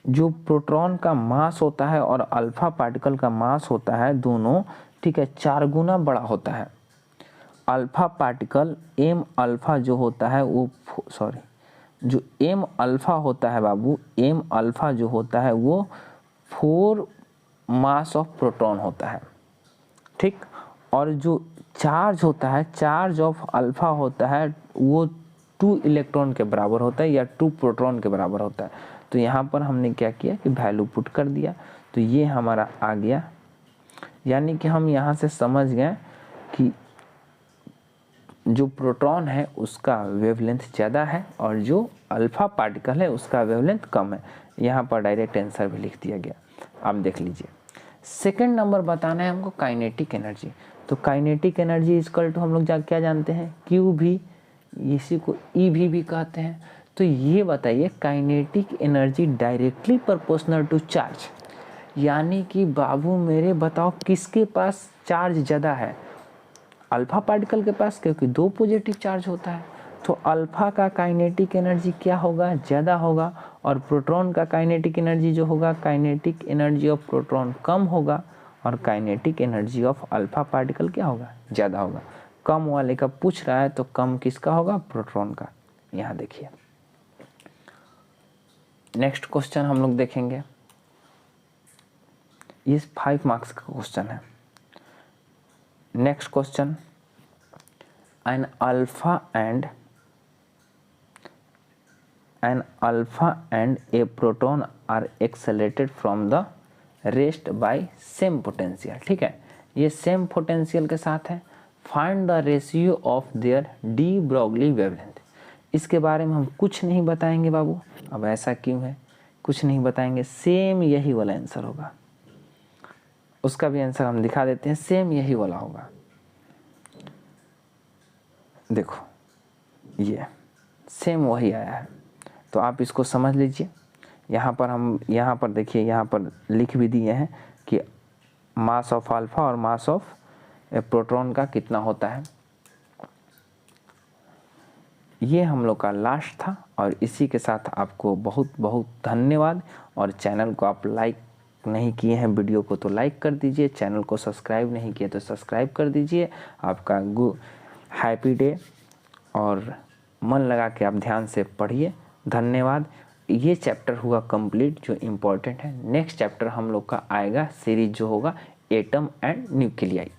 [SPEAKER 1] जो प्रोटॉन का मास होता है और अल्फा पार्टिकल का मास होता है दोनों, ठीक है, 4 गुना बड़ा होता है। अल्फा पार्टिकल m अल्फा जो होता है वो जो m अल्फा होता है बाबू, m अल्फा जो होता है वो 4 मास ऑफ प्रोटॉन होता है। ठीक, और जो चार्ज होता है, चार्ज ऑफ अल्फा होता है वो 2 इलेक्ट्रॉन के बराबर होता है या 2 प्रोटॉन के बराबर होता है। तो यहाँ पर हमने क्या किया कि वैल्यू पुट कर दिया, तो ये हमारा आ गया, यानी कि हम यहाँ से समझ गए कि जो प्रोटॉन है उसका वेवलेंथ ज़्यादा है और जो अल्फा पार्टिकल है उसका वेवलेंथ कम है। यहाँ पर डायरेक्ट आंसर भी लिख दिया गया, आप देख लीजिए। सेकंड नंबर बताना है हमको काइनेटिक एनर्जी। तो काइनेटिक एनर्जी इक्वल टू हम लोग क्या जानते हैं, क्यू भी, इसी को ई भी कहते हैं। तो ये बताइए kinetic energy directly proportional to charge, यानी कि बाबू मेरे बताओ किसके पास चार्ज ज़्यादा है, अल्फा पार्टिकल के पास, क्योंकि 2 पॉजिटिव चार्ज होता है। तो अल्फा का काइनेटिक एनर्जी क्या होगा, ज़्यादा होगा, और प्रोटॉन का काइनेटिक एनर्जी जो होगा, काइनेटिक एनर्जी ऑफ प्रोटॉन कम होगा, और kinetic energy of alpha particle क्या होगा, ज़्यादा होगा। कम वाले का पूछ रहा है तो कम किसका होगा, प्रोटॉन का। यहाँ देखिए नेक्स्ट क्वेश्चन हम लोग देखेंगे, ये 5 मार्क्स का क्वेश्चन है। Next question, an alpha and a proton are accelerated from the rest by same potential। ठीक है, ये सेम पोटेंशियल के साथ है। Find the ratio of their D Broglie wavelength. इसके बारे में हम कुछ नहीं बताएंगे बाबू। अब ऐसा क्यों है, कुछ नहीं बताएंगे, सेम यही वाला आंसर होगा। उसका भी आंसर हम दिखा देते हैं, सेम यही वाला होगा। देखो ये सेम वही आया है, तो आप इसको समझ लीजिए। यहाँ पर देखिए, यहाँ पर लिख भी दिए हैं कि मास ऑफ अल्फा और मास ऑफ प्रोटॉन का कितना होता है। ये हम लोग का लास्ट था, और इसी के साथ आपको बहुत बहुत धन्यवाद। और चैनल को आप लाइक नहीं किए हैं वीडियो को तो लाइक कर दीजिए, चैनल को सब्सक्राइब नहीं किए तो सब्सक्राइब कर दीजिए। आपका हैप्पी डे, और मन लगा के आप ध्यान से पढ़िए। धन्यवाद। ये चैप्टर हुआ कंप्लीट जो इम्पोर्टेंट है। नेक्स्ट चैप्टर हम लोग का आएगा, सीरीज जो होगा एटम एंड न्यूक्लियाई।